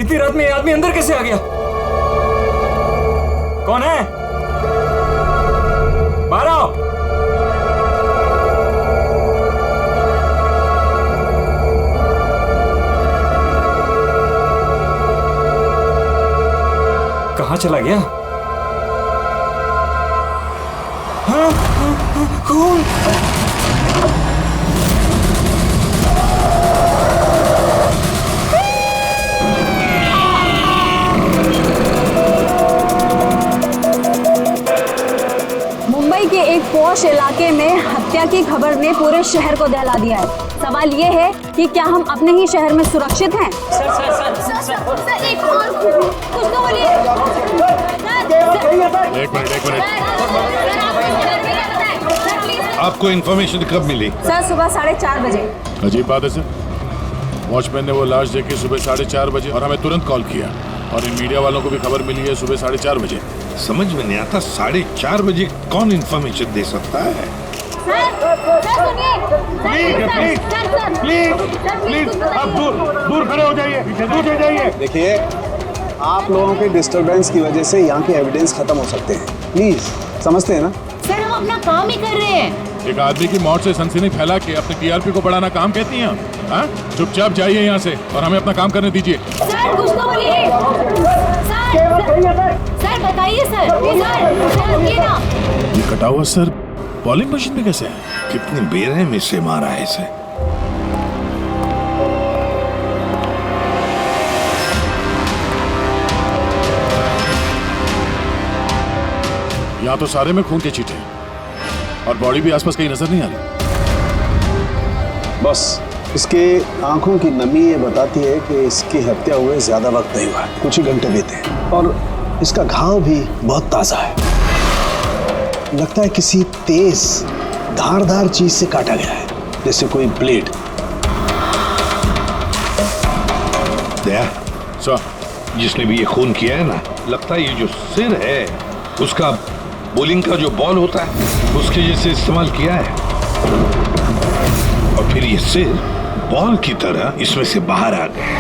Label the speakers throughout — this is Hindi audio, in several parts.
Speaker 1: इतनी रात में ये आदमी अंदर कैसे आ गया? कौन है? बाहर आओ। कहाँ चला गया? हाँ, कौन?
Speaker 2: मुंबई के एक पॉश इलाके में हत्या की खबर ने पूरे शहर को दहला दिया है। सवाल ये है कि क्या हम अपने ही शहर में सुरक्षित हैं?
Speaker 3: सर एक और कुछ तो बोलिए।
Speaker 4: एक मिनट। आपको इन्फॉर्मेशन कब मिली?
Speaker 2: सर सुबह 4:30 बजे।
Speaker 4: अजीब बात है सर। वॉचमैन ने वो लाश देखी सुबह 4:30 बजे और हमें तुरंत कॉल किया, और इन मीडिया वालों को भी खबर मिली है सुबह 4:30 बजे। समझ में नहीं आता 4:30 बजे कौन इन्फॉर्मेशन दे सकता है?
Speaker 3: प्लीज
Speaker 4: आप दूर खड़े हो जाइए, दूर हो जाइए।
Speaker 5: देखिए, आप लोगों के डिस्टरबेंस की वजह से यहाँ के एविडेंस खत्म हो सकते हैं। प्लीज, समझते हैं ना?
Speaker 3: सर हम अपना काम ही कर रहे हैं।
Speaker 4: एक आदमी की मौत से सनसनी फैला के अपने टीआरपी को बढ़ाना काम कहती हैं? हाँ, चुपचाप जाइए यहाँ से और हमें अपना काम करने दीजिए।
Speaker 3: सर कुछ तो बोलिए। सर बताइए सर ये ना।
Speaker 4: ये कटा हुआ सर बॉलिंग मशीन में कैसे है? कितनी बेरहमी से मारा है इसे। यहाँ तो सारे में खून के छींटे हैं और बॉडी भी आसपास कहीं नजर नहीं आ रही।
Speaker 5: बस इसके आंखों की नमी ये बताती है कि इसकी हत्या हुए ज्यादा वक्त नहीं हुआ है, कुछ ही घंटे बीते हैं, और इसका घाव भी बहुत ताजा है। लगता है किसी तेज धारदार चीज से काटा गया है, जैसे कोई ब्लेड।
Speaker 4: दया सर, जिसने भी ये खून किया है ना, लगता है ये जो सिर है उसका बॉलिंग का जो बॉल होता है उसके जैसे इस्तेमाल किया है, और फिर ये सिर बॉल की तरह इसमें से बाहर आ गया।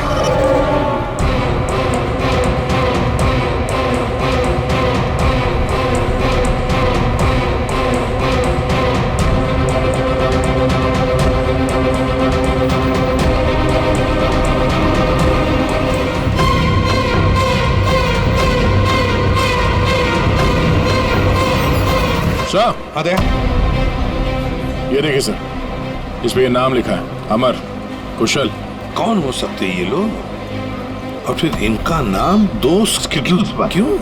Speaker 4: सर, आते हैं। ये देखिए सर, इस पे ये नाम लिखा है, अमर कुशल। कौन हो सकते ये लोग, और फिर इनका नाम दोस्त स्किटल्स क्यों?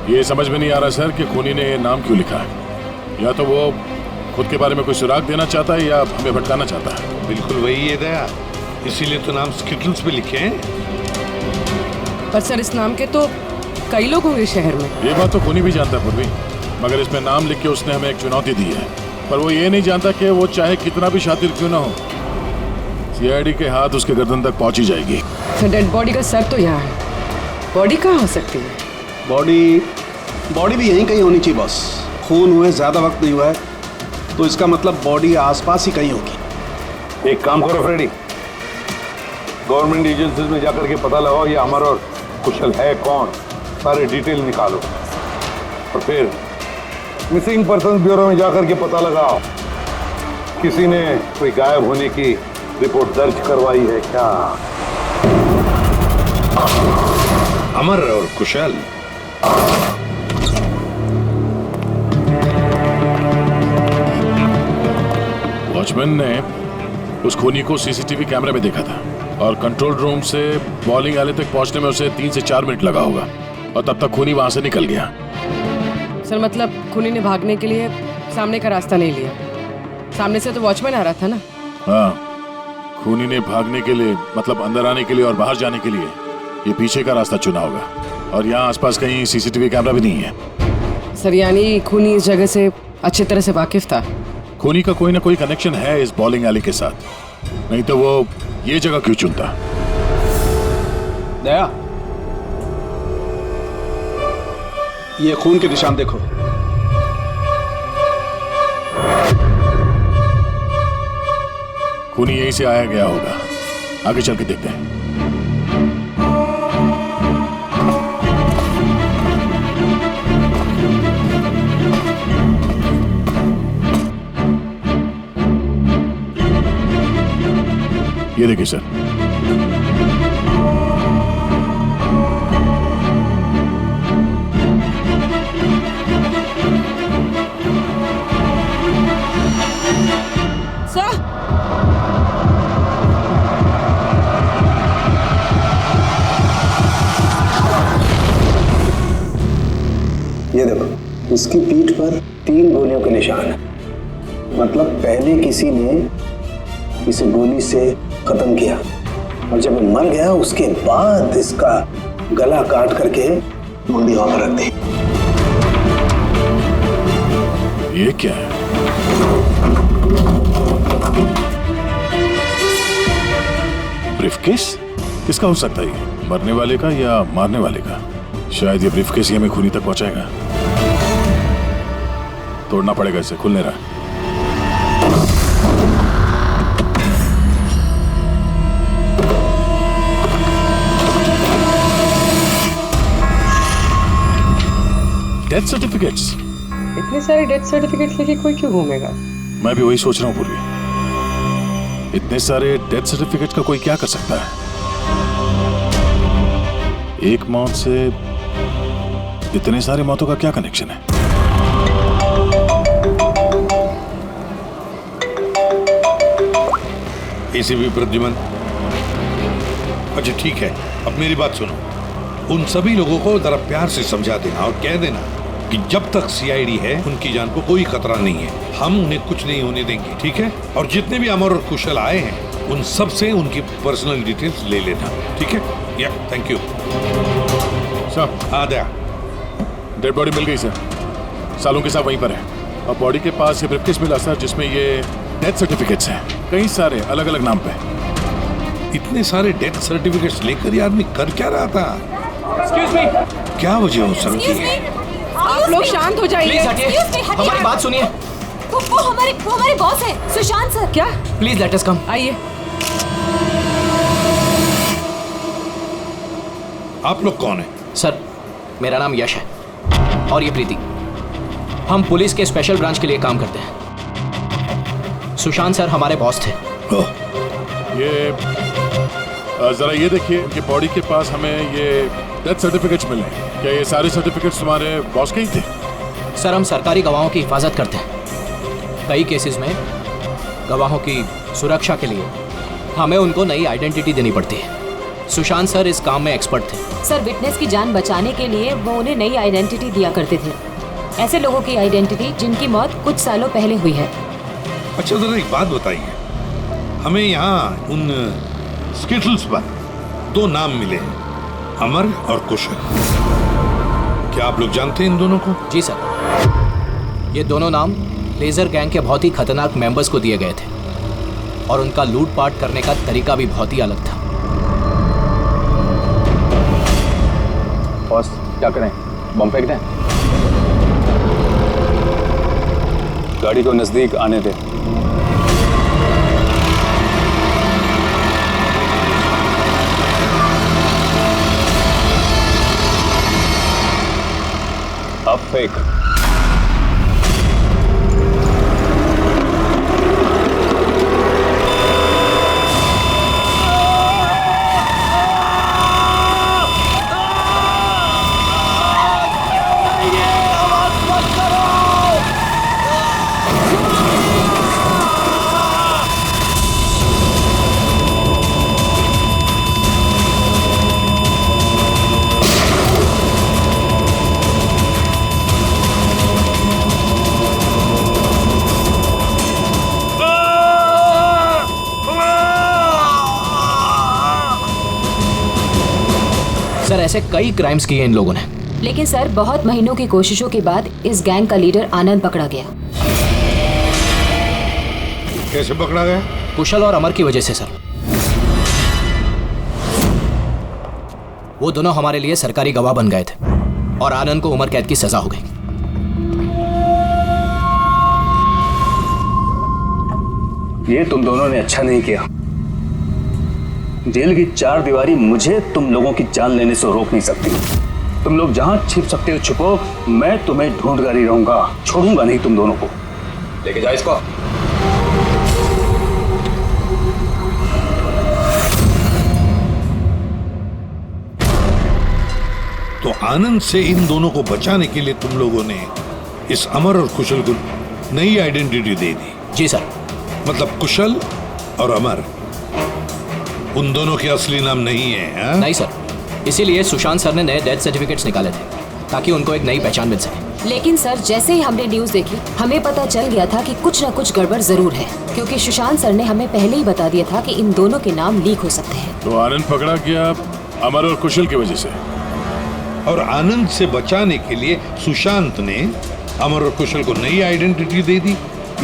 Speaker 4: ये समझ में नहीं आ रहा सर कि खूनी ने ये नाम क्यों लिखा है। या तो वो खुद के बारे में कोई सुराग देना चाहता है या हमें भटकाना चाहता है। बिल्कुल वही है दया, इसीलिए तो नाम स्किटल्स पे लिखे हैं।
Speaker 6: पर सर इस नाम के तो कई लोग होंगे शहर में।
Speaker 4: ये बात तो खूनी भी जानता है पूर्वी, मगर इसमें नाम लिख के उसने हमें एक चुनौती दी है। पर वो ये नहीं जानता कि वो चाहे कितना भी शातिर क्यों ना हो, सीआईडी के हाथ उसके गर्दन तक पहुंची जाएगी।
Speaker 6: तो डेड बॉडी का सर तो यहाँ है, बॉडी कहाँ हो सकती है?
Speaker 5: बॉडी भी यहीं कहीं होनी चाहिए बॉस। खून हुए ज्यादा वक्त नहीं हुआ है, तो इसका मतलब बॉडी आसपास ही कहीं होगी।
Speaker 7: एक काम करो फ्रेडी, गवर्नमेंट एजेंसीज में जाकर के पता लगाओ ये अमर और कुशल है कौन, सारे डिटेल निकालो, और फिर मिसिंग पर्सन ब्यूरो में जाकर के पता लगाओ किसी ने कोई गायब होने की रिपोर्ट दर्ज करवाई है क्या।
Speaker 4: अमर और कुशल, वॉचमैन ने उस खूनी को सीसीटीवी कैमरे में देखा था, और कंट्रोल रूम से बॉलिंग एले तक पहुंचने में उसे 3 से 4 मिनट लगा होगा, और तब तक खूनी वहां से निकल गया।
Speaker 6: सर मतलब खूनी ने भागने के लिए सामने का रास्ता नहीं लिया, सामने से तो वॉचमैन आ रहा था ना।
Speaker 4: हाँ, खूनी ने भागने के लिए मतलब अंदर आने के लिए और बाहर जाने के लिए ये पीछे का रास्ता चुना होगा, और यहाँ आसपास कहीं सीसीटीवी कैमरा भी नहीं है।
Speaker 6: सर यानी खूनी इस जगह से अच्छी तरह से वाकिफ था।
Speaker 4: खूनी का कोई ना कोई कनेक्शन है इस बॉलिंग एली के साथ, नहीं तो वो ये जगह क्यों चुनता।
Speaker 5: दया, ये खून के निशान देखो।
Speaker 4: खूनी यहीं से आया गया होगा, आगे चल के देखते हैं। ये देखिए सर।
Speaker 6: सर
Speaker 5: ये देखो, इसकी पीठ पर 3 गोलियों के निशान है। मतलब पहले किसी ने इसे गोली से खत्म किया और जब वो मर गया उसके बाद इसका गला काट करके मुंडी हवा पर रख दी।
Speaker 4: ये क्या है? ब्रीफकेस? किसका हो सकता है ये? मरने वाले का या मारने वाले का? शायद ये ब्रीफकेस ही हमें खूनी तक पहुंचाएगा। तोड़ना पड़ेगा इसे, खुल नहीं रहा। Death certificates.
Speaker 6: इतने सारे डेथ सर्टिफिकेट्स लेके कोई क्यों घूमेगा?
Speaker 4: मैं भी वही सोच रहा हूँ पूर्वी। इतने सारे डेथ सर्टिफिकेट्स का कोई क्या कर सकता है? एक मौत से इतने सारे मौतों का क्या कनेक्शन है?
Speaker 7: एसीपी प्रद्युमन, अच्छा ठीक है, अब मेरी बात सुनो। उन सभी लोगों को जरा प्यार से समझा देना और कह देना कि जब तक सीआईडी है उनकी जान को कोई खतरा नहीं है, हम उन्हें कुछ नहीं होने देंगे, ठीक है? और जितने भी अमर और कुशल आए हैं उन सब से उनकी पर्सनल डिटेल्स ले लेना, ठीक है? या थैंक यू
Speaker 4: सर।
Speaker 7: आ गया।
Speaker 4: डेड बॉडी मिल गई सर, सालों के साथ वहीं पर है। और बॉडी के पास ये ब्रीफकेस मिला सर, जिसमें ये डेथ सर्टिफिकेट्स हैं, कई सारे अलग अलग नाम पे।
Speaker 7: इतने सारे डेथ सर्टिफिकेट्स लेकर ये आदमी कर क्या रहा था?
Speaker 1: एक्सक्यूज मी,
Speaker 7: क्या वजह हो सकती है?
Speaker 6: आप लोग शांत हो जाइए।
Speaker 1: प्लीज हटिए, हमारी बात सुनिए।
Speaker 3: वो हमारे बॉस है, सुशांत सर।
Speaker 6: क्या?
Speaker 1: प्लीज लेट अस कम।
Speaker 6: आइए।
Speaker 7: आप लोग कौन है?
Speaker 8: सर, मेरा नाम यश है और ये प्रीति। हम पुलिस के स्पेशल ब्रांच के लिए काम करते हैं। सुशांत सर हमारे बॉस थे।
Speaker 4: ये जरा ये देखिए कि बॉडी के पास हमें ये डेथ सर्टिफिकेट्स मिले। क्या ये सारे सर्टिफिकेट्स तुम्हारे बॉस के ही थे?
Speaker 8: सर, हम सरकारी गवाहों की हिफाजत करते हैं। कई केसेस में गवाहों की सुरक्षा के लिए हमें उनको नई आइडेंटिटी देनी पड़ती है। सुशांत सर इस काम में एक्सपर्ट थे।
Speaker 3: सर, विटनेस की जान बचाने के लिए वो उन्हें नई आइडेंटिटी दिया करते थे। ऐसे लोगों की आइडेंटिटी जिनकी मौत कुछ सालों पहले हुई है।
Speaker 7: अच्छा जरा एक बात बताइए, हमें यहाँ उन स्किटल्स पर 2 नाम मिले हैं, अमर और कुशल। क्या आप लोग जानते हैं इन दोनों को?
Speaker 8: जी सर, ये दोनों नाम लेजर गैंग के बहुत ही खतरनाक मेंबर्स को दिए गए थे और उनका लूटपाट करने का तरीका भी बहुत ही अलग था।
Speaker 9: बॉस, क्या करें? बम फेंक दें? गाड़ी को नजदीक आने दे। अब फेंक।
Speaker 8: सर, ऐसे कई क्राइम्स किए इन लोगों ने।
Speaker 3: लेकिन सर, बहुत महीनों की कोशिशों के बाद इस गैंग का लीडर आनंद पकड़ा गया।
Speaker 7: कैसे पकड़ा गया?
Speaker 8: कुशल और अमर की वजह से सर। वो दोनों हमारे लिए सरकारी गवाह बन गए थे और आनंद को उम्र कैद की सजा हो गई।
Speaker 9: ये तुम दोनों ने अच्छा नहीं किया। जेल की 4 दीवारी मुझे तुम लोगों की जान लेने से रोक नहीं सकती। तुम लोग जहां छिप सकते हो छुपो, मैं तुम्हें ढूंढकर ही रहूंगा, छोड़ूंगा नहीं तुम दोनों को। लेके जाओ इसको।
Speaker 4: तो आनंद से इन दोनों को बचाने के लिए तुम लोगों ने इस अमर और कुशल को नई आइडेंटिटी दे दी।
Speaker 8: जी सर।
Speaker 4: मतलब कुशल और अमर उन दोनों के असली नाम नहीं है, हा?
Speaker 8: नहीं सर, इसीलिए सुशांत सर ने नए डेथ सर्टिफिकेट्स निकाले थे ताकि उनको एक नई पहचान मिल सके।
Speaker 3: लेकिन सर, जैसे ही हमने न्यूज़ देखी हमें पता चल गया था कि कुछ न कुछ गड़बड़ जरूर है, क्योंकि सुशांत सर ने हमें पहले ही बता दिया था कि इन दोनों के नाम लीक हो सकते हैं।
Speaker 4: तो आनंद पकड़ा गया अमर और कुशल की वजह से, और आनंद से बचाने के लिए सुशांत ने अमर और कुशल को नई आइडेंटिटी दे दी।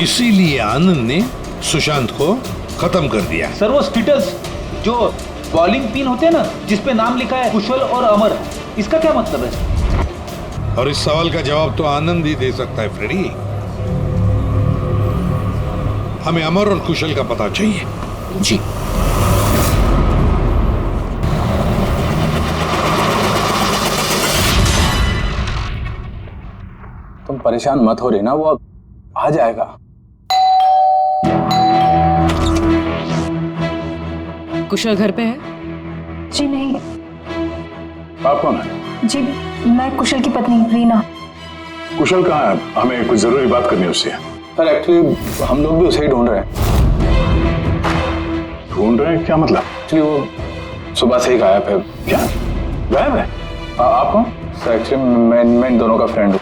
Speaker 4: इसीलिए आनंद ने सुशांत को खत्म कर दिया।
Speaker 10: सर वो स्टिटल्स जो बॉलिंग पिन होते हैं ना, जिसपे नाम लिखा है कुशल और अमर, इसका क्या मतलब है?
Speaker 4: और इस सवाल का जवाब तो आनंद ही दे सकता है फ्रेडी। हमें अमर और कुशल का पता चाहिए।
Speaker 8: जी।
Speaker 9: तुम परेशान मत हो रही ना, वो अब आ जाएगा।
Speaker 6: कुशल घर पे है?
Speaker 11: जी नहीं।
Speaker 7: आप कौन है?
Speaker 11: जी मैं कुशल की पत्नी रीना।
Speaker 7: कुशल कहाँ है? हमें कुछ जरूरी बात करनी है उससे।
Speaker 9: सर एक्चुअली हम लोग भी उसे ही ढूंढ रहे हैं।
Speaker 7: ढूंढ रहे हैं क्या मतलब?
Speaker 9: एक्चुअली वो सुबह से ही गायब है।
Speaker 7: क्या गायब है?
Speaker 9: आप कौन? सर एक्चुअली मैं इन दोनों का फ्रेंड हूँ।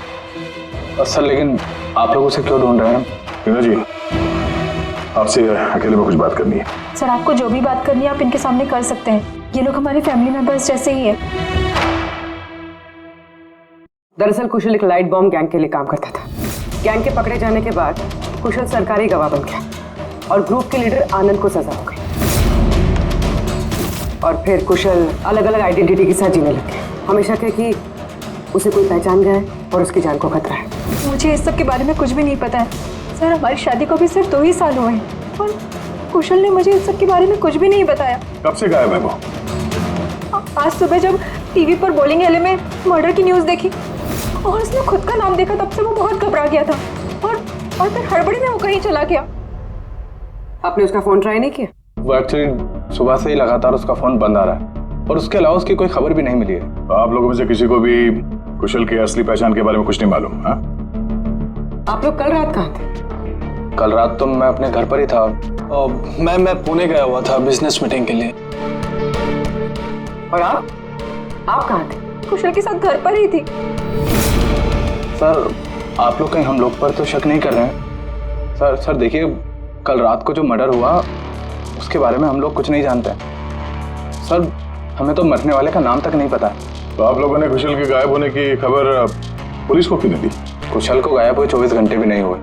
Speaker 9: सर लेकिन आप लोग उसे क्यों ढूंढ रहे हैं?
Speaker 7: रीना जी, आपसे अकेले में कुछ बात करनी है।
Speaker 11: सर आपको जो भी बात करनी है आप इनके सामने कर सकते हैं, ये लोग हमारे फैमिली मेंबर्स जैसे ही है।
Speaker 6: दरअसल कुशल एक लाइट बॉम्ब गैंग के लिए काम करता था। गैंग के पकड़े जाने के बाद कुशल सरकारी गवाह बन गया और ग्रुप के लीडर आनंद को सजा हो गई। और फिर कुशल अलग अलग आइडेंटिटी के साथ जीने लग गया। हमेशा कहे कि उसे कोई पहचान गया है और उसकी जान को खतरा है।
Speaker 11: मुझे इस सब के बारे में कुछ भी नहीं पता है सर। हमारी शादी को भी सिर्फ 2 ही साल हुए हैं और कुशल ने मुझे इस सब के बारे में कुछ भी नहीं बताया।
Speaker 7: कब से गायब है वो?
Speaker 11: आज सुबह जब टीवी पर बॉलिंग एले में मर्डर की न्यूज़ देखी और उसने खुद का नाम देखा, तब से वो बहुत घबरा गया था और फिर हड़बड़ी में वो कहीं चला गया।
Speaker 6: आपने उसका फोन ट्राई नहीं किया?
Speaker 9: वो एक्चुअली सुबह से ही लगातार उसका फोन बंद आ रहा है और उसके अलावा उसकी कोई खबर भी नहीं मिली है।
Speaker 7: आप लोगों में से किसी को भी कुशल की असली पहचान के बारे में कुछ नहीं मालूम? हाँ,
Speaker 6: आप लोग कल रात कहाँ थे?
Speaker 9: कल रात तो मैं अपने घर पर ही था और मैं पुणे गया हुआ था बिजनेस मीटिंग के लिए।
Speaker 6: और आप कहाँ थे?
Speaker 11: कुशल के साथ घर पर ही थी।
Speaker 9: सर आप लोग कहीं हम लोग पर तो शक नहीं कर रहे हैं? सर देखिए, कल रात को जो मर्डर हुआ उसके बारे में हम लोग कुछ नहीं जानते। सर हमें तो मरने वाले का नाम तक नहीं पता।
Speaker 7: तो आप लोगों ने कुशल के गायब होने की खबर पुलिस को क्यों नहीं दी?
Speaker 9: कुशल को गायब हुए 24 घंटे भी नहीं हुए।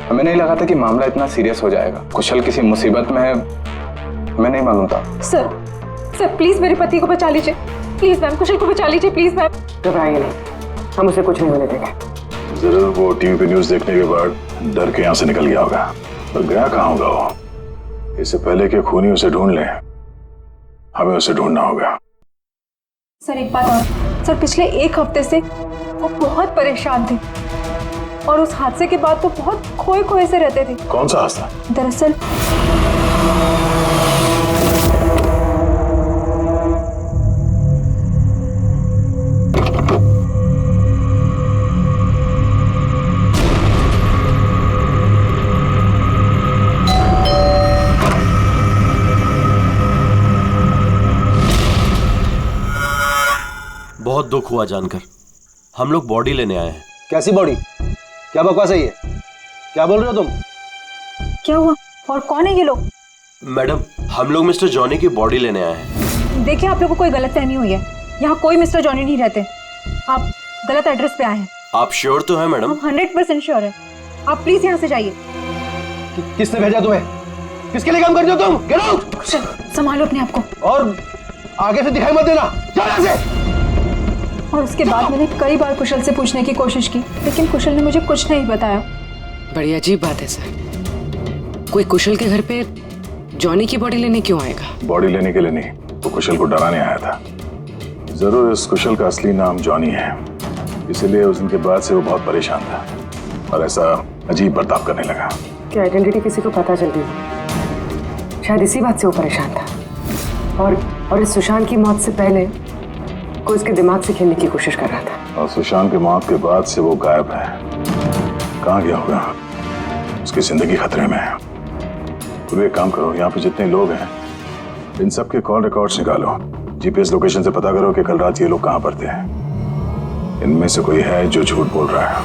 Speaker 9: हमें नहीं लगा था कि मामला इतना सीरियस हो जाएगा। कुशल किसी मुसीबत में है, हमें नहीं मालूम था।
Speaker 11: सर प्लीज मेरे पति को बचा लीजिए, प्लीज मैम। कुशल को बचा लीजिए प्लीज मैम।
Speaker 6: घबराइए नहीं, हम उसे कुछ नहीं होने देंगे।
Speaker 7: जरूर वो टीवी पे न्यूज देखने के बाद डर के यहाँ से निकल गया होगा, पर गया कहाँ होगा वो? इससे पहले कि खूनी उसे ढूंढ ले, हमें उसे ढूंढना होगा।
Speaker 11: सर एक बात और, सर पिछले 1 हफ्ते से वो बहुत परेशान थे और उस हादसे के बाद वो बहुत खोए से रहते थे।
Speaker 7: कौन सा हादसा?
Speaker 11: दरअसल
Speaker 12: बहुत दुख हुआ जानकर। हम लोग बॉडी लेने आए हैं।
Speaker 5: कैसी बॉडी? क्या बकवास है ये? क्या बोल रहे हो तुम?
Speaker 11: क्या हुआ और कौन है ये लोग?
Speaker 12: मैडम हम लोग मिस्टर जॉनी की बॉडी लेने आए हैं।
Speaker 11: देखिए आप लोगों को कोई गलतफहमी हुई है, यहाँ कोई मिस्टर जॉनी नहीं रहते। आप गलत एड्रेस पे आए हैं।
Speaker 12: आप श्योर तो हैं मैडम?
Speaker 11: हम 100% श्योर है। आप प्लीज यहाँ से जाइए।
Speaker 5: किसने भेजा तुम्हें? किसके लिए काम करते हो तुम? Get out!
Speaker 11: संभालो अपने आप को
Speaker 5: और आगे से दिखाई मत देना। जाओ यहाँ से।
Speaker 11: और उसके बाद मैंने कई बार कुशल से पूछने की कोशिश की, लेकिन कुशल ने मुझे कुछ नहीं बताया।
Speaker 6: बड़ी अजीब बात है सर, कोई कुशल के घर पे जॉनी की बॉडी लेने क्यों आएगा?
Speaker 7: बॉडी लेने के लिए नहीं, वो कुशल को डराने आया था। जरूर इस कुशल का असली नाम जॉनी है, इसीलिए उस दिन के बाद से वो बहुत परेशान था और ऐसा अजीब बर्ताव करने लगा।
Speaker 6: कि आइडेंटिटी किसी को पता चल गई, शायद इसी बात से वो परेशान था। और इस सुशांत की मौत से पहले को इसके दिमाग से खेलने की कोशिश कर रहा था।
Speaker 4: और सुशांत के मौत के बाद से वो गायब है। कहाँ गया होगा? उसकी जिंदगी खतरे में है। तो एक काम करो, यहाँ पे जितने लोग हैं इन सब के कॉल रिकॉर्ड्स निकालो, जीपीएस लोकेशन से पता करो कि कल रात ये लोग कहाँ पर थे। इनमें से कोई है जो झूठ बोल रहा है।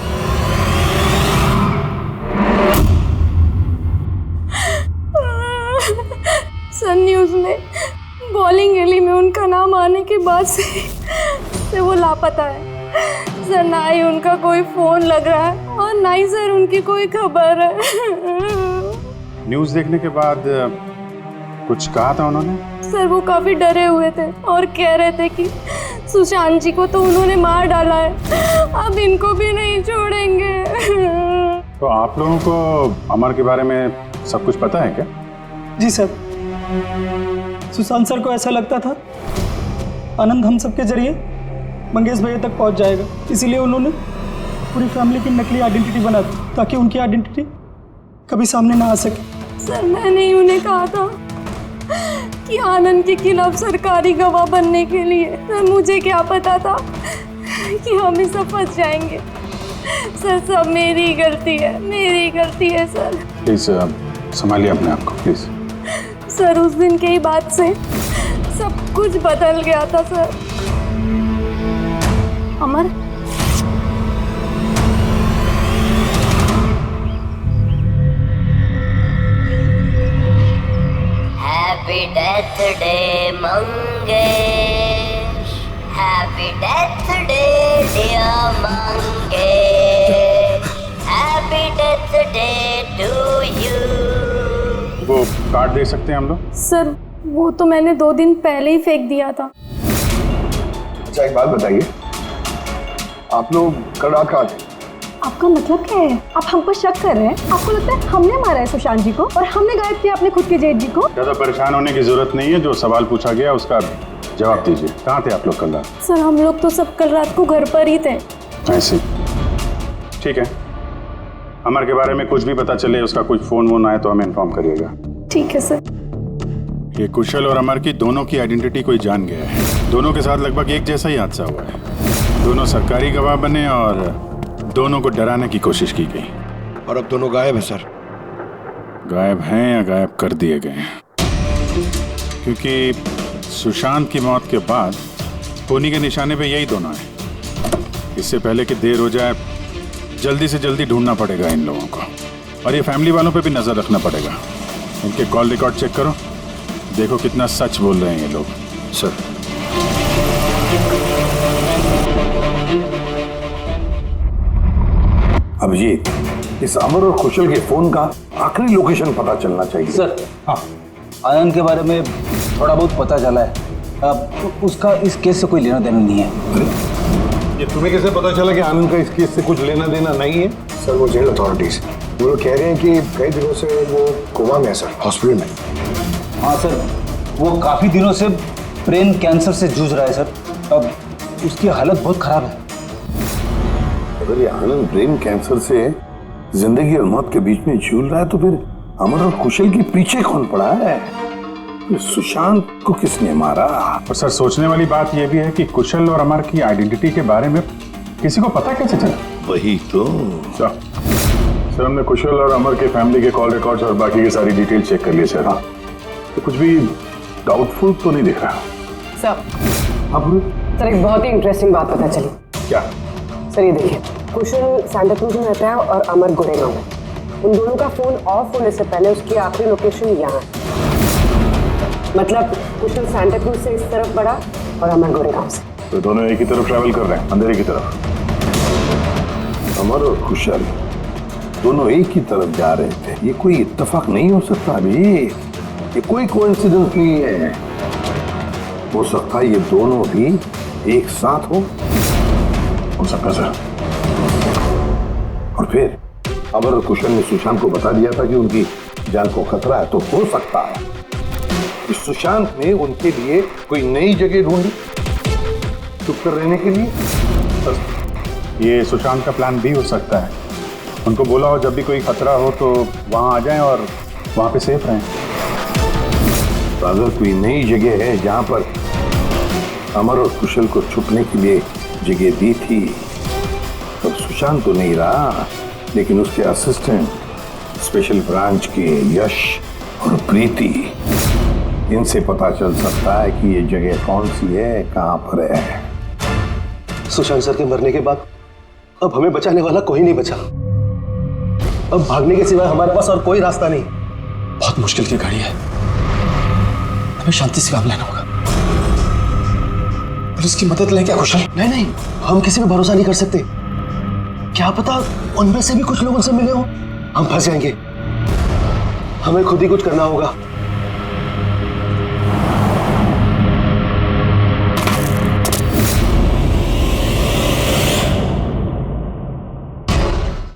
Speaker 11: सर न्यूज़ में बॉलिंग एली में उनका नाम आने के बाद से वो लापता है सर। ना ही उनका कोई फोन लग रहा है और ना ही सर उनकी कोई खबर है।
Speaker 13: न्यूज़ देखने के बाद कुछ कहा था उन्होंने?
Speaker 11: सर वो काफी डरे हुए थे और कह रहे थे कि सुशांत जी को तो उन्होंने मार डाला है, अब इनको भी नहीं छोड़ेंगे।
Speaker 13: तो आप लोगों को अमर के बारे में सब कुछ पता है क्या?
Speaker 14: जी सर, सुशांत सर को ऐसा लगता था आनंद हम सबके जरिए मंगेश भैया तक पहुंच जाएगा, इसीलिए उन्होंने पूरी फैमिली की नकली आइडेंटिटी बना दी ताकि उनकी आइडेंटिटी कभी सामने ना आ सके।
Speaker 11: सर मैंने ही उन्हें कहा था कि आनंद के खिलाफ सरकारी गवाह बनने के लिए। सर मुझे क्या पता था कि हम सब फंस जाएंगे। सर सब मेरी गलती है, मेरी गलती है सर।
Speaker 13: प्लीज संभालिए अपने आप को प्लीज।
Speaker 11: सर उस दिन के ही बाद से सब कुछ बदल गया था sir.
Speaker 2: Amar,
Speaker 15: happy death day Mangesh, happy death day dear Mangesh, happy death day to you.
Speaker 13: वो कार्ड दे सकते हैं हम लोग?
Speaker 11: सर वो तो मैंने 2 दिन पहले ही फेंक दिया था।
Speaker 7: अच्छा एक बात बताइए, आप लोग कल रात कहाँ थे?
Speaker 2: आपका मतलब क्या है? आप हम पर शक कर रहे हैं? आपको लगता है हमने मारा है सुशांत जी को और हमने गायब किया अपने खुद के जेठ जी को?
Speaker 13: ज्यादा परेशान होने की जरूरत नहीं है, जो सवाल पूछा गया उसका जवाब दीजिए। कहाँ थे आप लोग कल रात?
Speaker 11: सर हम लोग तो सब कल रात को घर पर ही थे।
Speaker 13: ऐसे? ठीक है, अमर के बारे में कुछ भी पता चले, उसका कुछ फोन वोन आए तो हमें इन्फॉर्म करिएगा।
Speaker 11: ठीक है सर।
Speaker 13: ये कुशल और अमर की दोनों की आइडेंटिटी कोई जान गया है। दोनों के साथ लगभग एक जैसा ही हादसा हुआ है। दोनों सरकारी गवाह बने और दोनों को डराने की कोशिश की गई।
Speaker 4: और अब दोनों गायब है सर।
Speaker 13: गायब हैं या गायब कर दिए गए हैं? क्योंकि सुशांत की मौत के बाद खूनी के निशाने पे यही दोनों हैं। इससे पहले कि देर हो जाए जल्दी से जल्दी ढूंढना पड़ेगा इन लोगों को, और ये फैमिली वालों पे भी नजर रखना पड़ेगा। इनके कॉल रिकॉर्ड चेक करो, देखो कितना सच बोल रहे हैं ये लोग।
Speaker 4: सर अभिजीत, इस अमर और कुशल के फोन का आखिरी लोकेशन पता चलना चाहिए।
Speaker 10: सर हाँ, आनंद के बारे में थोड़ा बहुत पता चला है। अब उसका इस केस से कोई लेना देना नहीं है।
Speaker 7: ये तुम्हें कैसे पता चला कि आनंद का इस केस से कुछ लेना देना नहीं है?
Speaker 5: सर वो जेल अथॉरिटीज वो लोग कह रहे हैं कि कई दिनों से वो कोमा में है सर, हॉस्पिटल में।
Speaker 10: हाँ सर, वो काफ़ी दिनों से ब्रेन कैंसर से जूझ रहा है सर। अब उसकी हालत बहुत खराब है।
Speaker 7: अगर ये आनंद ब्रेन कैंसर से जिंदगी और मौत के बीच में झूल रहा है तो फिर अमर और कुशल के पीछे कौन पड़ा है? सुशांत को किसने मारा?
Speaker 13: और सर सोचने वाली बात यह भी है कि कुशल और अमर की आइडेंटिटी के बारे में किसी को पता कैसे चला?
Speaker 7: वही तो
Speaker 13: सर हमने कुशल और अमर के फैमिली के कॉल रिकॉर्ड्स और बाकी की सारी डिटेल चेक कर ली सर। हाँ, तो कुछ भी डाउटफुल तो नहीं दिख रहा।
Speaker 6: सर
Speaker 7: अब
Speaker 6: सर एक बहुत ही इंटरेस्टिंग बात पता चली।
Speaker 13: क्या?
Speaker 6: सर ये देखिए, कुशल सांता क्रूज में रहता है और अमर गोरेगांव में। उन दोनों का फोन ऑफ होने से पहले उसकी आखिरी लोकेशन यहाँ है। मतलब कुशल सांता क्रूज से इस तरफ बढ़ा और अमर गोरेगांव से।
Speaker 13: तो दोनों एक ही तरफ ट्रैवल कर रहे हैं, अंधेरे की तरफ।
Speaker 7: अमर और कुशल दोनों एक ही तरफ जा रहे थे। ये कोई इत्तेफाक नहीं हो सकता अभी, ये कोई कोइंसिडेंस नहीं है। हो सकता है ये दोनों भी एक साथ हो
Speaker 13: सकता सर।
Speaker 7: और फिर अमर और कुशल ने सुशांत को बता दिया था कि उनकी जान को खतरा है, तो हो सकता है कि सुशांत ने उनके लिए कोई नई जगह ढूंढी चुप कर रहने के लिए।
Speaker 13: ये सुशांत का प्लान भी हो सकता है। उनको बोला हो जब भी कोई खतरा हो तो वहां आ जाएं और वहां पे सेफ रहें।
Speaker 7: तो अगर कोई नई जगह है जहां पर अमर और कुशल को छुपने के लिए जगह दी थी, तब सुशांत तो नहीं रहा, लेकिन उसके असिस्टेंट स्पेशल ब्रांच के यश और प्रीति, इनसे पता चल सकता है कि ये जगह कौन सी है, कहां पर है।
Speaker 5: सुशांत सर के मरने के बाद अब हमें बचाने वाला कोई नहीं बचा। अब भागने के सिवाय हमारे पास और कोई रास्ता नहीं। बहुत मुश्किल की घड़ी है, हमें शांति से काम लेना होगा। पुलिस की मदद लें क्या कुशल? नहीं, हम किसी पे भरोसा नहीं कर सकते। क्या पता उनमें से भी कुछ लोग उनसे मिले हो, हम फंस जाएंगे। हमें खुद ही कुछ करना होगा।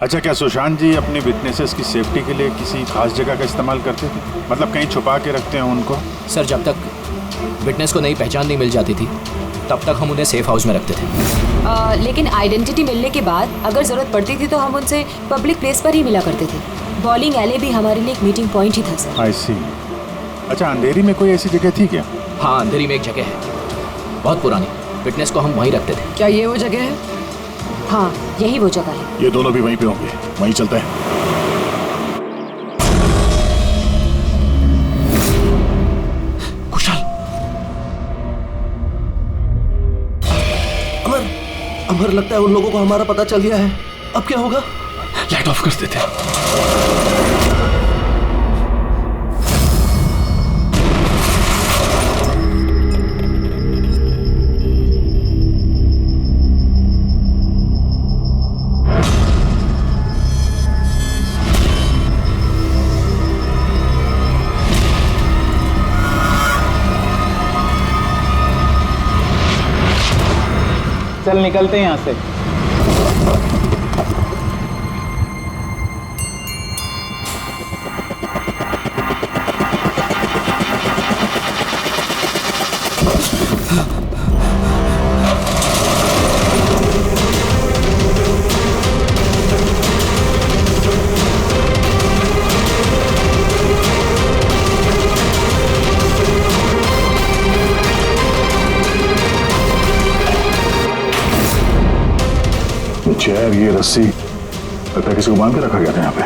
Speaker 13: अच्छा, क्या सुशांत जी अपने विटनेसेस की सेफ्टी के लिए किसी खास जगह का इस्तेमाल करते थे? मतलब कहीं छुपा के रखते हैं उनको?
Speaker 8: सर, जब तक विटनेस को नई पहचान नहीं मिल जाती थी तब तक हम उन्हें सेफ हाउस में रखते थे।
Speaker 3: लेकिन आइडेंटिटी मिलने के बाद अगर जरूरत पड़ती थी तो हम उनसे पब्लिक प्लेस पर ही मिला करते थे। बॉलिंग एले भी हमारे लिए एक मीटिंग पॉइंट ही था सर।
Speaker 13: आई सी। अच्छा, अंधेरी में कोई ऐसी जगह थी क्या?
Speaker 8: हाँ, अंधेरी में एक जगह है, बहुत पुरानी। विटनेस को हम वहीं रखते थे।
Speaker 6: क्या ये वो जगह है?
Speaker 3: हाँ, यही वो जगह है।
Speaker 13: ये दोनों भी वहीं पे होंगे, वहीं चलते हैं।
Speaker 5: अमर, लगता है उन लोगों को हमारा पता चल गया है। अब क्या होगा?
Speaker 13: लाइट ऑफ कर देते हैं।
Speaker 14: चल निकलते हैं यहाँ से।
Speaker 13: चेयर, ये रस्सी, लगता है किसी को बांध के रखा गया था यहाँ पे।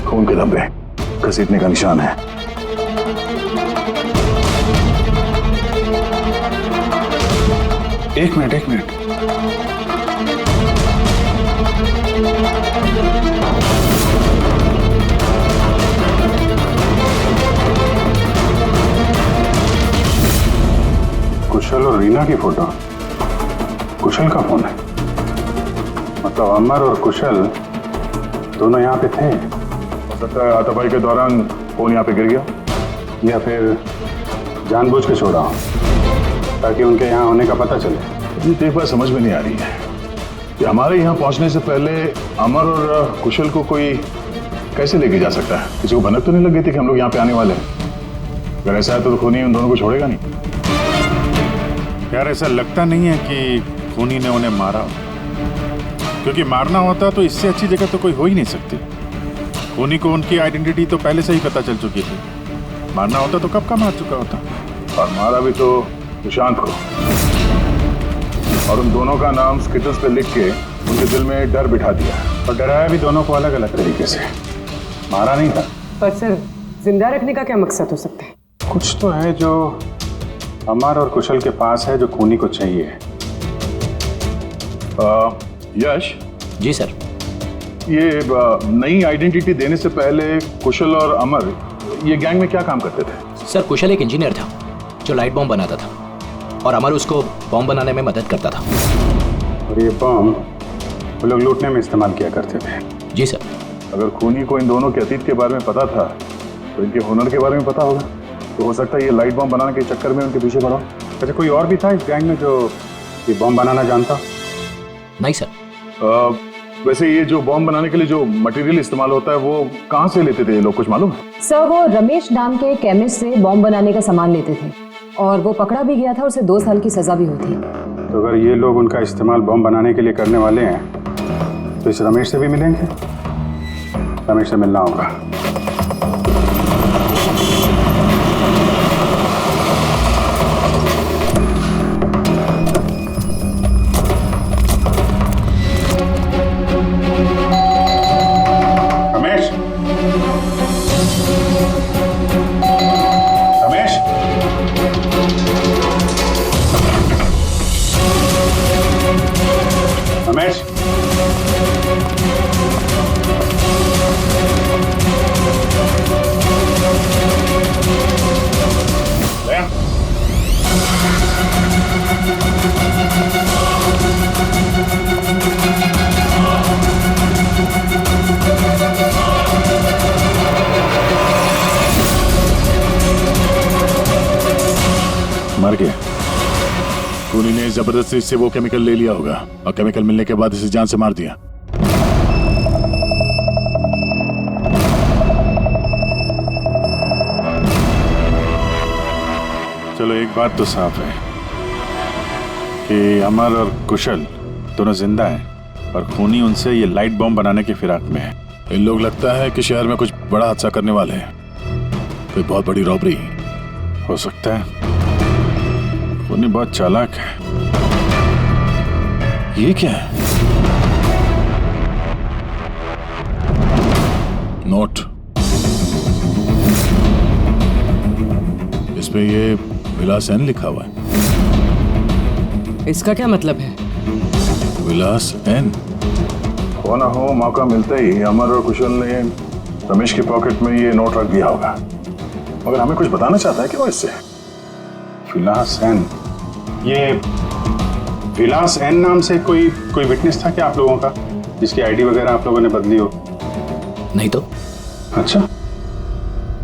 Speaker 13: खून के धब्बे, घसीटने का निशान है। एक मिनट। कुशल और रीना की फोटो। कुशल का फोन है, मतलब अमर और कुशल दोनों यहाँ पे थे। हो सकता है हाथापाई के दौरान फोन यहाँ पे गिर गया, या फिर जानबूझ के छोड़ा ताकि उनके यहाँ होने का पता चले। ये एक बात समझ में नहीं आ रही है कि हमारे यहाँ पहुँचने से पहले अमर और कुशल को कोई कैसे लेके जा सकता है? किसी को भनक तो नहीं लग गई थी कि हम लोग यहाँ पे आने वाले हैं? अगर ऐसा है तो खूनी उन दोनों को छोड़ेगा नहीं। यार, ऐसा लगता नहीं है कि खूनी ने उन्हें मारा, क्योंकि मारना होता तो इससे अच्छी जगह तो कोई हो ही नहीं सकती। खूनी को उनकी आइडेंटिटी तो पहले से ही पता चल चुकी थी। मारना होता तो कब का मार चुका होता, और मारा भी तो सुशांत को। और उन दोनों का नाम स्किटल्स पे लिख के उनके दिल में डर बिठा दिया, और डराया भी दोनों को अलग अलग तरीके से। मारा नहीं था।
Speaker 6: पर सर, जिंदा रखने का क्या मकसद हो सकता है?
Speaker 13: कुछ तो है जो अमर और कुशल के पास है, जो खूनी को चाहिए। यश
Speaker 8: जी सर,
Speaker 13: ये नई आइडेंटिटी देने से पहले कुशल और अमर ये गैंग में क्या काम करते थे?
Speaker 8: सर, कुशल एक इंजीनियर था जो लाइट बॉम्ब बनाता था, और अमर उसको बॉम्ब बनाने में मदद करता था।
Speaker 13: और ये बॉम्ब वो लोग लूटने में इस्तेमाल किया करते थे।
Speaker 8: जी सर।
Speaker 13: अगर खूनी को इन दोनों के अतीत के बारे में पता था तो इनके हुनर के बारे में पता होगा, तो हो सकता है ये लाइट बॉम्ब बनाने के चक्कर में उनके पीछे पड़ा। अच्छा, कोई और भी था इस गैंग में जो ये बॉम्ब बनाना जानता?
Speaker 8: नहीं सर।
Speaker 13: वैसे ये जो बॉम्ब बनाने के लिए जो मटेरियल इस्तेमाल होता है वो कहाँ से लेते थे ये लोग, कुछ मालूम है?
Speaker 3: सर, वो रमेश नाम के केमिस्ट से बॉम्ब बनाने का सामान लेते थे, और वो पकड़ा भी गया था, और उसे 2 साल की सजा भी हुई थी।
Speaker 13: तो अगर ये लोग उनका इस्तेमाल बॉम्ब बनाने के लिए करने वाले हैं तो इस रमेश से भी मिलेंगे। रमेश से मिलना होगा। मर गया। खूनी ने जबरदस्ती से वो केमिकल ले लिया होगा और केमिकल मिलने के बाद इसे जान से मार दिया। चलो एक बात तो साफ है कि अमर और कुशल दोनों जिंदा हैं और खूनी उनसे ये लाइट बॉम्ब बनाने की फिराक में है। इन लोग लगता है कि शहर में कुछ बड़ा हादसा करने वाले हैं, कोई बहुत बड़ी रॉबरी हो सकता है। खूनी बहुत चालाक है। ये क्या है? नोट, इस पे ये विलास एन लिखा हुआ है।
Speaker 1: इसका क्या मतलब है?
Speaker 13: विलास एन।
Speaker 4: हो ना हो, मौका मिलते ही अमर और कुशल ने रमेश की पॉकेट में ये नोट रख दिया होगा, मगर हमें कुछ बताना चाहता है कि वो इससे।
Speaker 13: विलास एन, ये विलास एन नाम से कोई विटनेस था क्या आप लोगों का, जिसकी आईडी वगैरह आप लोगों ने बदली हो?
Speaker 8: नहीं तो।
Speaker 13: अच्छा,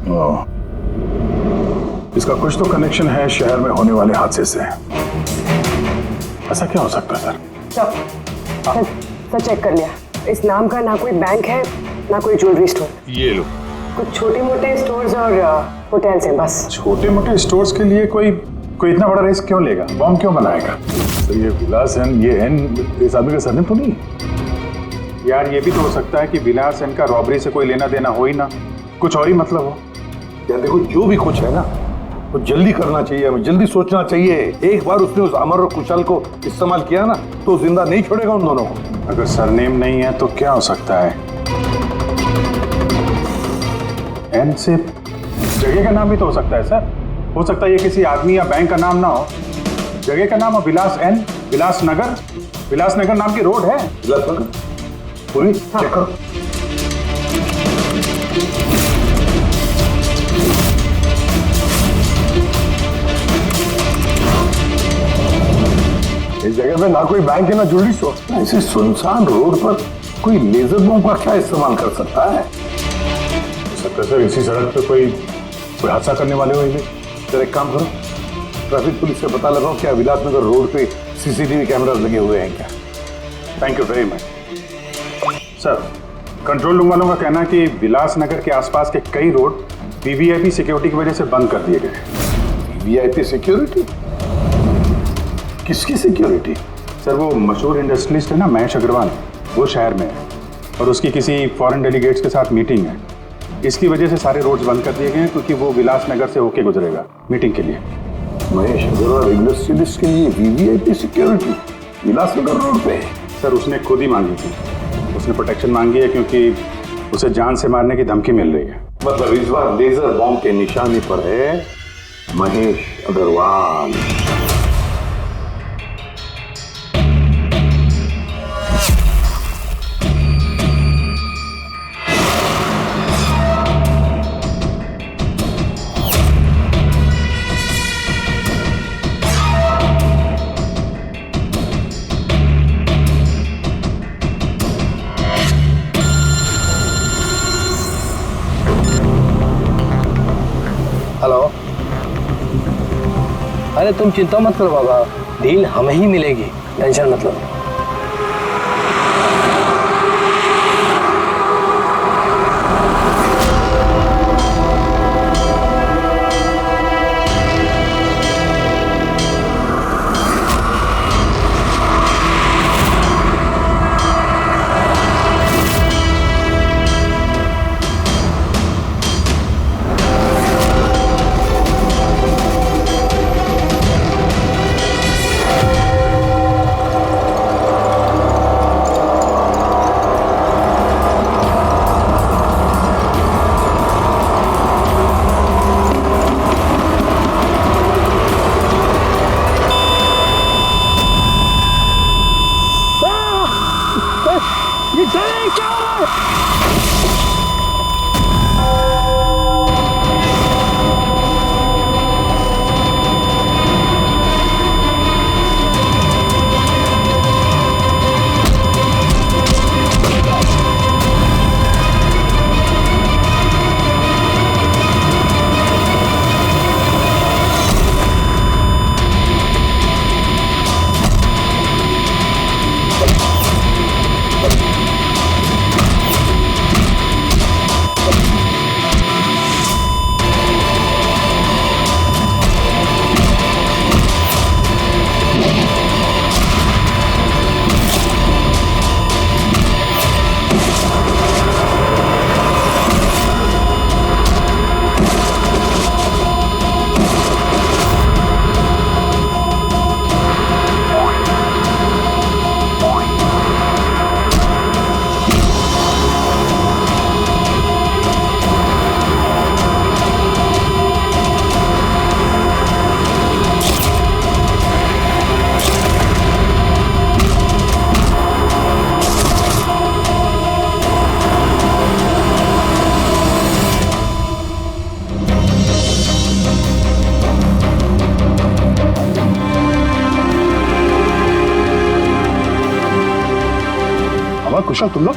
Speaker 4: ओह, इसका कुछ तो कनेक्शन है शहर में होने वाले हादसे से। ऐसा क्या हो सकता है सर?
Speaker 6: सर चेक कर लिया, इस नाम का ना कोई बैंक है ना कोई ज्वेलरी स्टोर।
Speaker 4: ये लो,
Speaker 6: कुछ छोटे मोटे स्टोर्स और होटल्स हैं बस।
Speaker 13: छोटे मोटे स्टोर्स के लिए कोई इतना बड़ा रिस्क क्यों लेगा? बॉम्ब क्यों बनाएगा? तो ये विलास एन, ये एन इस आदमी का सरनेम तो नहीं? यार ये भी तो हो सकता है कि विलास एन का रॉबरी से कोई लेना देना हो ही ना, कुछ और ही मतलब हो।
Speaker 4: यार देखो, जो भी कुछ है ना वो जल्दी करना चाहिए, हमें जल्दी सोचना चाहिए। एक बार उसने उस अमर और कुशल को इस्तेमाल किया ना तो जिंदा नहीं छोड़ेगा उन दोनों को।
Speaker 13: अगर सरनेम नहीं है तो क्या हो सकता है? एन से जगह का नाम भी तो हो सकता है सर। हो सकता है ये किसी आदमी या बैंक का नाम ना हो, जगह का नाम हो विलास एन, विलासनगर। विलासनगर नाम की रोड है।
Speaker 4: विलासनगर पूरी चेक करो। इस जगह पे ना कोई बैंक है ना ज्वेलरी स्टोर। ऐसे सुनसान रोड पर कोई लेजर बम का क्या इस्तेमाल कर सकता है?
Speaker 13: सकता है सर इसी सड़क पे कोई हादसा करने वाले हो।
Speaker 4: सर एक काम करो, ट्रैफिक पुलिस से पता लगाओ क्या विलासनगर रोड पे सीसीटीवी कैमरास लगे हुए हैं क्या?
Speaker 13: Thank you very much sir. Control room वालों का कहना है कि विलासनगर के आसपास के कई रोड वीवीआईपी सिक्योरिटी की वजह से बंद कर दिए गए।
Speaker 4: VVIP security? किसकी सिक्योरिटी?
Speaker 13: सर वो मशहूर इंडस्ट्रियलिस्ट है ना महेश अग्रवाल, वो शहर में है और उसकी किसी फॉरेन डेलीगेट्स के साथ मीटिंग है। इसकी वजह से सारे रोड्स बंद कर दिए गए हैं क्योंकि वो विलासनगर से होके गुजरेगा मीटिंग के लिए।
Speaker 4: महेश अग्रवाल इंडस्ट्रियलिस्ट के लिए वीवीआईपी सिक्योरिटी विलासनगर रोड पे?
Speaker 13: सर उसने खुद ही मांगी थी, उसने प्रोटेक्शन मांगी है क्योंकि उसे जान से मारने की धमकी मिल रही है।
Speaker 4: मतलब इस बार लेजर बॉम्ब के निशाने पर है महेश अग्रवाल।
Speaker 10: हेलो। अरे तुम चिंता मत करो बाबा, डील हमें ही मिलेगी, टेंशन मत लो।
Speaker 5: कुशल तुम लोग?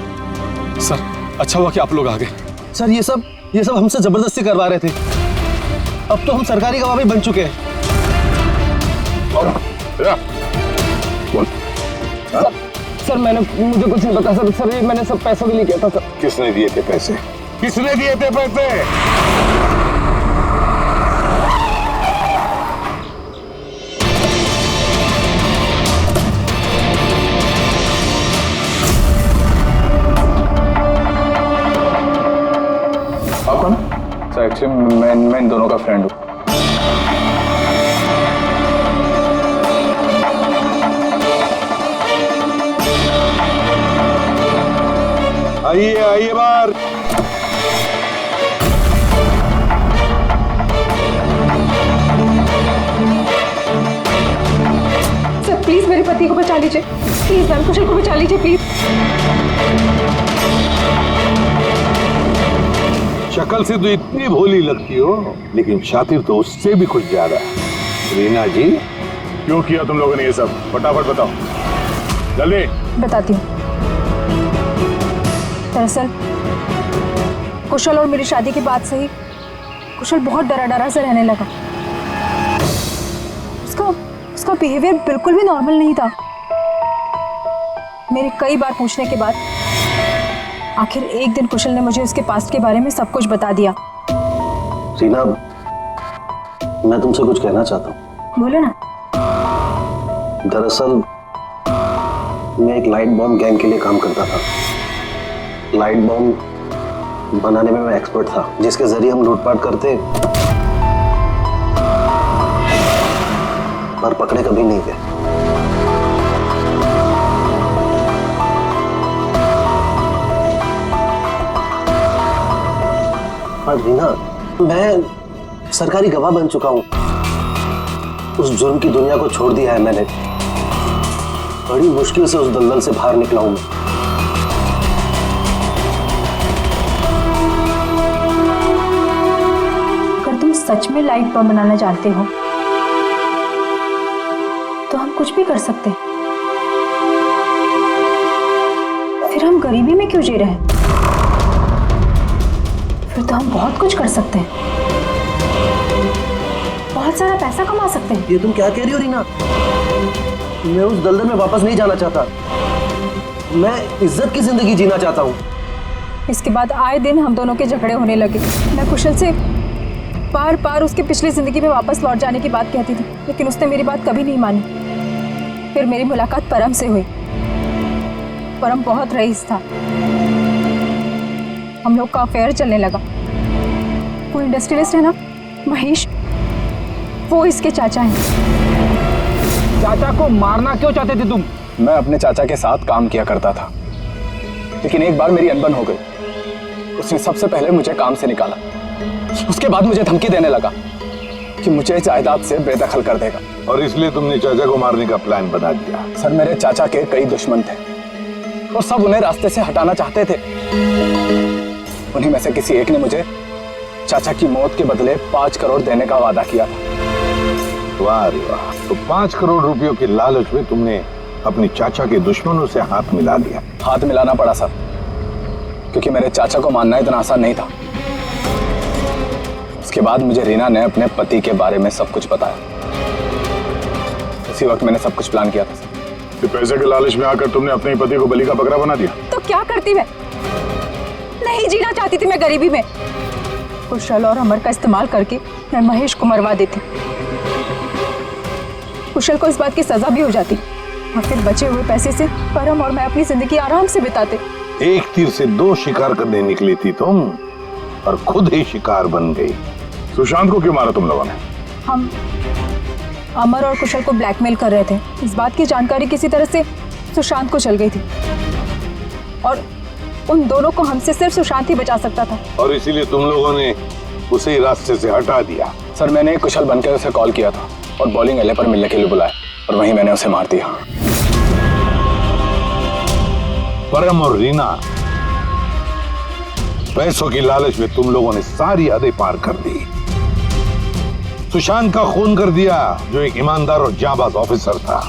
Speaker 16: सर अच्छा हुआ कि आप लोग आ गए।
Speaker 5: सर ये सब हमसे जबरदस्ती करवा रहे थे। अब तो हम सरकारी गवाह भी बन चुके हैं।
Speaker 10: सर मुझे कुछ नहीं पता सर ये मैंने सब पैसों के लिए किया था सर।
Speaker 7: किसने दिए थे पैसे? किसने दिए थे पैसे?
Speaker 9: आप कौन? सर एक्चुअली मैं इन दोनों का फ्रेंड हूँ।
Speaker 7: आइए बाहर।
Speaker 11: सर प्लीज मेरे पति को बचा लीजिए, प्लीज मैम कुशल को बचा लीजिए प्लीज।
Speaker 7: शक्ल से तो इतनी भोली लगती हो, लेकिन शातिर तो उससे भी कुछ ज्यादा। रीना जी,
Speaker 13: क्यों किया तुम लोगों ने ये सब? फटाफट बताओ, जल्दी।
Speaker 2: बताती हूँ। दरअसल कुशल और मेरी शादी की बात से ही कुशल बहुत डरा से रहने लगा। उसका बिहेवियर बिल्कुल भी नॉर्मल नहीं था। मेरे कई बार पूछने के बाद आखिर एक दिन कुशल ने मुझे उसके पास्ट के बारे में सब कुछ बता दिया।
Speaker 5: रीना, मैं तुमसे कुछ कहना चाहता हूँ।
Speaker 2: बोलो ना।
Speaker 5: दरअसल मैं एक लाइट बॉम्ब गैंग के लिए काम करता था। लाइट बॉम्ब बनाने में मैं एक्सपर्ट था, जिसके जरिए हम लूटपाट करते पर पकड़े कभी नहीं गए। पर रीना, मैं सरकारी गवाह बन चुका हूं। उस जुर्म की दुनिया को छोड़ दिया है मैंने। बड़ी मुश्किल से उस दलदल से बाहर निकला हूं मैं।
Speaker 2: अगर तुम सच में लाइट बम बनाना जानते हो तो हम कुछ भी कर सकते हैं। फिर हम गरीबी में क्यों जी रहे हैं? फिर तो हम बहुत कुछ कर सकते हैं, बहुत सारा पैसा कमा सकते हैं।
Speaker 5: ये तुम क्या कह रही हो रीना? मैं उस दलदल में वापस नहीं जाना चाहता। मैं इज्जत की जिंदगी जीना चाहता हूँ।
Speaker 2: इसके बाद आए दिन हम दोनों के झगड़े होने लगे। मैं कुशल से बार बार उसकी पिछली जिंदगी में वापस लौट जाने की बात कहती थी, लेकिन उसने मेरी बात कभी नहीं मानी। फिर मेरी मुलाकात परम से हुई। परम बहुत रईस था। हम लोग का अफेयर चलने लगा। वो इंडस्ट्रियलिस्ट है ना, महेश, वो इसके चाचा हैं।
Speaker 10: चाचा को मारना क्यों चाहते थे तुम?
Speaker 9: मैं अपने चाचा के साथ काम किया करता था, लेकिन एक बार मेरी अनबन हो गई। उसने सबसे पहले मुझे काम से निकाला। उसके बाद मुझे धमकी देने लगा कि मुझे जायदाद से बेदखल कर देगा।
Speaker 7: और इसलिए तुमने चाचा को मारने का प्लान बना दिया?
Speaker 9: सर मेरे चाचा के कई दुश्मन थे और सब उन्हें रास्ते से हटाना चाहते थे। उन्हीं में से किसी एक ने मुझे चाचा की मौत के बदले 5 करोड़ देने का वादा किया था।
Speaker 7: वाह रे वाह! तो 5 करोड़ रुपयों के लालच में तुमने अपने चाचा के दुश्मनों से हाथ मिला दिया।
Speaker 9: हाथ मिलाना पड़ा सर, क्योंकि मेरे चाचा को मानना इतना आसान नहीं था। उसके बाद मुझे रीना ने अपने पति के बारे में सब कुछ बताया। उसी वक्त मैंने सब कुछ प्लान किया था सर।
Speaker 13: तो पैसे के लालच में आकर तुमने अपने पति को बलि का बकरा बना दिया।
Speaker 2: तो क्या करती मैं? नहीं जीना चाहती थी मैं गरीबी में। कुशल और अमर का इस्तेमाल करके मैं महेश को मरवा देती। कुशल को इस बात की सजा भी हो जाती और फिर बचे हुए पैसे से परम और मैं अपनी जिंदगी आराम से बिताते।
Speaker 7: एक तीर से 2 शिकार करने निकली थी तुम और खुद ही शिकार बन गई।
Speaker 13: सुशांत को क्यों मारा तुम लोगों ने?
Speaker 2: हम अमर और कुशल को ब्लैकमेल कर रहे थे। इस बात की जानकारी किसी तरह से सुशांत को चल गई थी और उन दोनों को हमसे सिर्फ सुशांत ही बचा सकता था।
Speaker 7: और इसीलिए तुम लोगों ने उसे रास्ते से हटा दिया।
Speaker 9: सर मैंने कुशल बनकर उसे कॉल किया था और बॉलिंग एले पर मिलने के लिए बुलाया और वहीं मैंने उसे मार दिया।
Speaker 7: परम और रीना, पैसों की लालच में तुम लोगों ने सारी हदें पार कर दी। सुशांत का खून कर दिया, जो एक ईमानदार और जांबाज ऑफिसर था।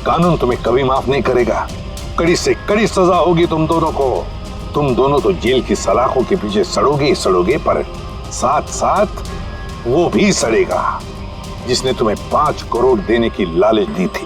Speaker 7: कानून तुम्हें कभी माफ नहीं करेगा, कड़ी से कड़ी सजा होगी तुम दोनों को। तुम दोनों तो जेल की सलाखों के पीछे सड़ोगे ही सड़ोगे, पर साथ साथ वो भी सड़ेगा जिसने तुम्हें 5 करोड़ देने की लालच दी थी।